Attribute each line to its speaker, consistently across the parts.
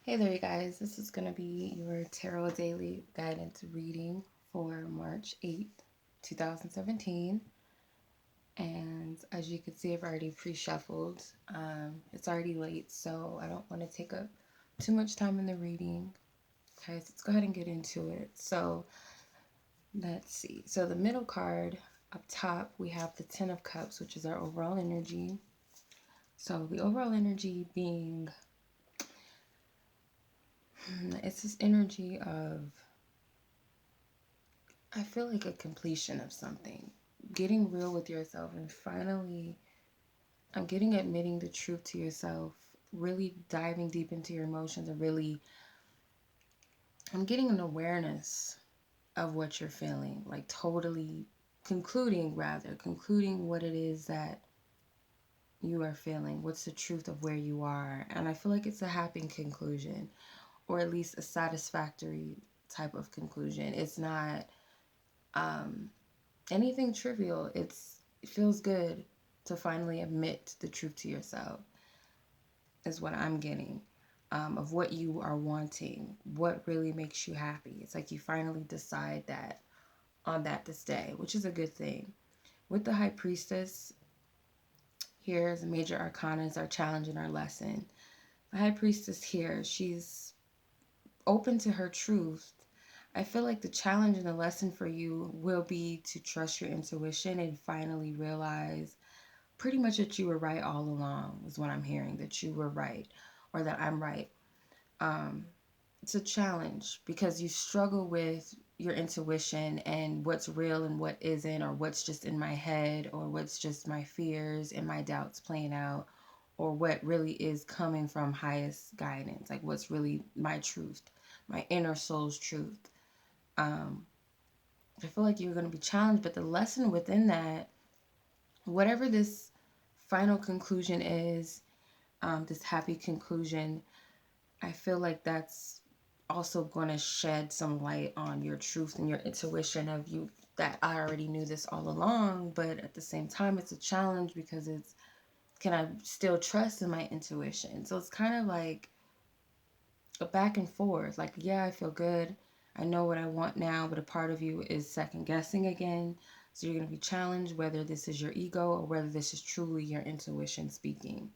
Speaker 1: Hey there, you guys. This is going to be your Tarot Daily Guidance reading for March 8th, 2017. And as you can see, I've already pre shuffled. It's already late, so I don't want to take up too much time in the reading. Okay, so let's go ahead and get into it. So let's see. So the middle card up top, we have the Ten of Cups, which is our overall energy. So the overall energy being, it's this energy of, I feel like a completion of something. Getting real with yourself and finally, I'm getting admitting the truth to yourself, really diving deep into your emotions and really, I'm getting an awareness of what you're feeling, like totally concluding what it is that you are feeling. What's the truth of where you are? And I feel like it's a happy conclusion, or at least a satisfactory type of conclusion. It's not, um, anything trivial. It feels good to finally admit the truth to yourself, is what I'm getting, of what you are wanting, what really makes you happy. It's like you finally decide that on that this day, which is a good thing. With the High Priestess, here's a major arcana, is our challenge and our lesson. The High Priestess here, she's open to her truth. I feel like the challenge and the lesson for you will be to trust your intuition and finally realize pretty much that you were right all along, is what I'm hearing, that you were right, or that I'm right. Um, it's a challenge because you struggle with your intuition and what's real and what isn't, or what's just in my head, or what's just my fears and my doubts playing out, or what really is coming from highest guidance, like what's really my truth, my inner soul's truth. Um, I feel like you're going to be challenged, but the lesson within that, whatever this final conclusion is, this happy conclusion, I feel like that's also going to shed some light on your truth and your intuition of you, that I already knew this all along, but at the same time, it's a challenge because it's, can I still trust in my intuition? So it's kind of like a back and forth. Like, yeah, I feel good. I know what I want now, but a part of you is second guessing again. So you're going to be challenged whether this is your ego or whether this is truly your intuition speaking.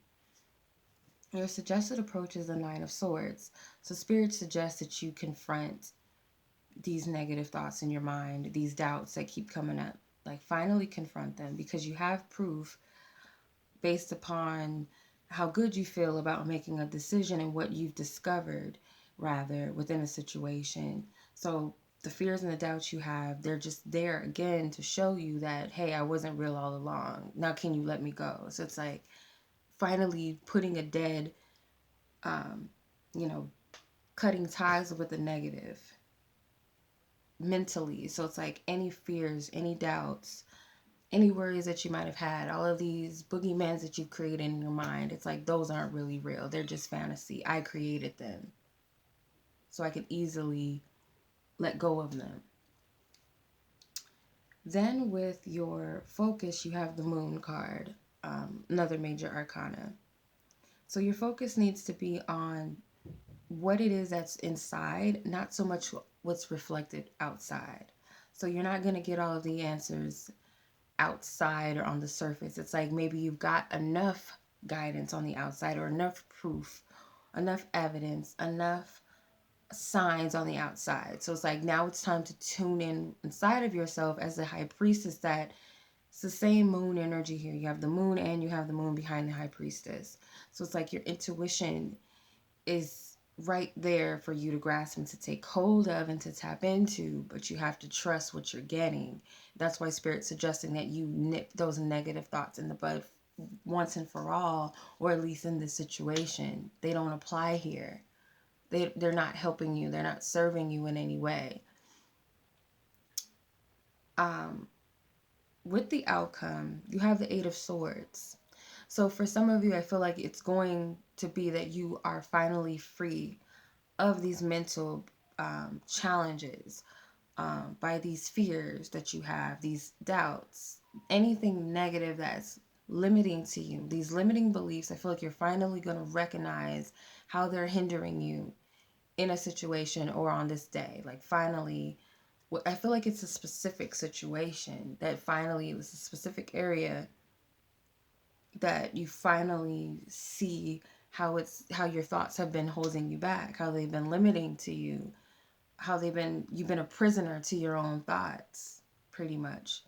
Speaker 1: Your suggested approach is the Nine of Swords. So Spirit suggests that you confront these negative thoughts in your mind, these doubts that keep coming up. Like, finally confront them because you have proof based upon how good you feel about making a decision and what you've discovered, rather, within a situation. So the fears and the doubts you have, they're just there again to show you that, hey, I wasn't real all along. Now, can you let me go? So it's like finally putting a dead, um, you know, cutting ties with the negative mentally. So it's like any fears, any doubts, any worries that you might have had, all of these boogeymans that you've created in your mind, it's like those aren't really real. They're just fantasy. I created them. So I can easily let go of them. Then with your focus, you have the Moon card, another major arcana. So your focus needs to be on what it is that's inside, not so much what's reflected outside. So you're not going to get all of the answers outside or on the surface. It's like maybe you've got enough guidance on the outside, or enough proof, enough evidence, enough signs on the outside. So it's like now it's time to tune in inside of yourself as the High Priestess, that it's the same moon energy here. You have the moon and you have the moon behind the High Priestess. So it's like your intuition is right there for you to grasp and to take hold of and to tap into, but you have to trust what you're getting. That's why Spirit's suggesting that you nip those negative thoughts in the bud once and for all, or at least in this situation. They don't apply here. They're not helping you. They're not serving you in any way. Um, with the outcome, you have the Eight of Swords. So for some of you, I feel like it's going to be that you are finally free of these mental challenges, by these fears that you have, these doubts, anything negative that's limiting to you, these limiting beliefs. I feel like you're finally going to recognize how they're hindering you in a situation or on this day. Like finally, I feel like it's a specific situation that finally it was a specific area that you finally see how your thoughts have been holding you back, how they've been limiting to you, how you've been a prisoner to your own thoughts, pretty much.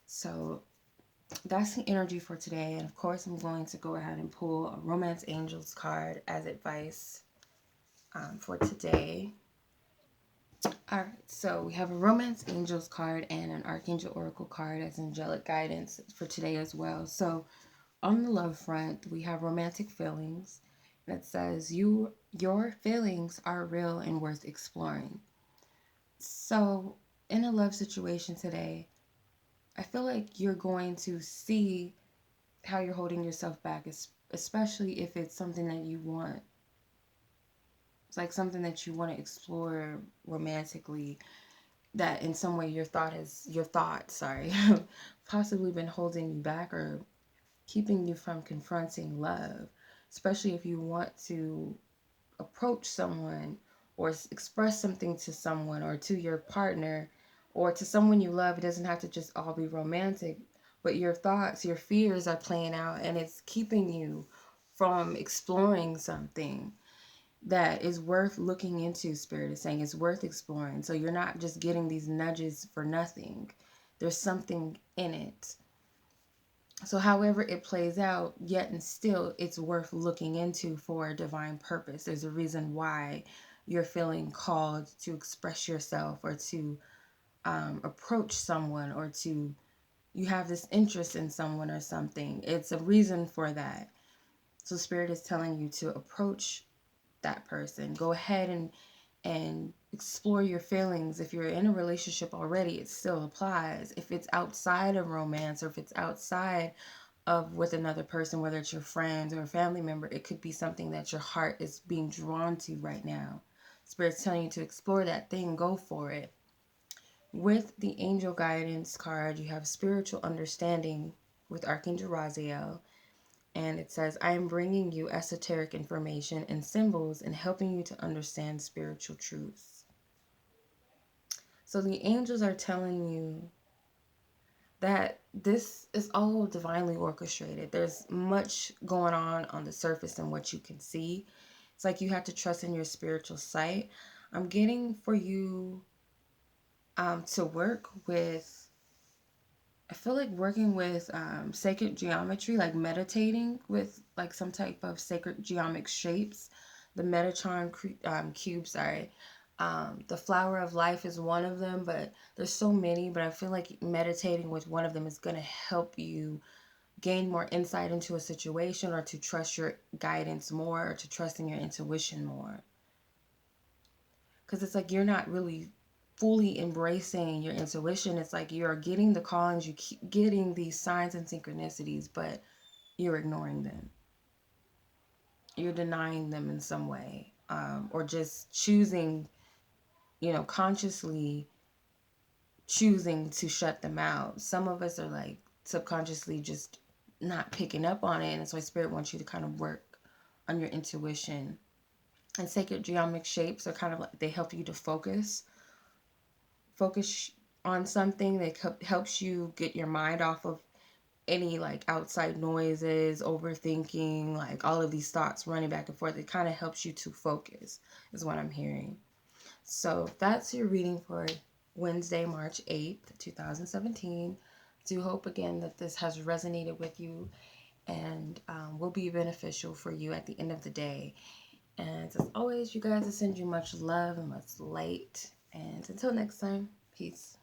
Speaker 1: So that's the energy for today. And of course, I'm going to go ahead and pull a Romance Angels card as advice for today. All right, so we have a Romance Angels card and an Archangel Oracle card as angelic guidance for today as well. So on the love front, we have romantic feelings. And it says, your feelings are real and worth exploring. So in a love situation today, I feel like you're going to see how you're holding yourself back, especially if it's something that you want. It's like something that you want to explore romantically, that in some way your thought, sorry, possibly been holding you back or keeping you from confronting love, especially if you want to approach someone or express something to someone or to your partner or to someone you love. It doesn't have to just all be romantic, but your thoughts, your fears are playing out and it's keeping you from exploring something that is worth looking into. Spirit is saying it's worth exploring. So you're not just getting these nudges for nothing. There's something in it. So however it plays out, yet and still, it's worth looking into for a divine purpose. There's a reason why you're feeling called to express yourself or to approach someone or to, you have this interest in someone or something. It's a reason for that. So Spirit is telling you to approach that person. Go ahead and explore your feelings. If you're in a relationship already, it still applies. If it's outside of romance or if it's outside of with another person, whether it's your friends or a family member, it could be something that your heart is being drawn to right now. Spirit's telling you to explore that thing, go for it. With the angel guidance card, you have spiritual understanding with Archangel Raziel. And it says, I am bringing you esoteric information and symbols and helping you to understand spiritual truths. So the angels are telling you that this is all divinely orchestrated. There's much going on the surface and what you can see. It's like you have to trust in your spiritual sight. I'm getting for you to work with, I feel like working with sacred geometry, like meditating with like some type of sacred geometric shapes. The Metatron cube, sorry. The flower of life is one of them, but there's so many. But I feel like meditating with one of them is going to help you gain more insight into a situation or to trust your guidance more or to trust in your intuition more. Because it's like you're not really fully embracing your intuition. It's like you're getting the callings, you keep getting these signs and synchronicities, but you're ignoring them. You're denying them in some way, or just choosing, consciously choosing to shut them out. Some of us are like subconsciously just not picking up on it, and that's why Spirit wants you to kind of work on your intuition. And sacred geometric shapes are kind of like, they help you to focus on something that helps you get your mind off of any like outside noises, overthinking, like all of these thoughts running back and forth. It kind of helps you to focus is what I'm hearing. So that's your reading for Wednesday, March 8th, 2017. Do hope again that this has resonated with you and will be beneficial for you at the end of the day. And as always, you guys, I send you much love and much light. And until next time, peace.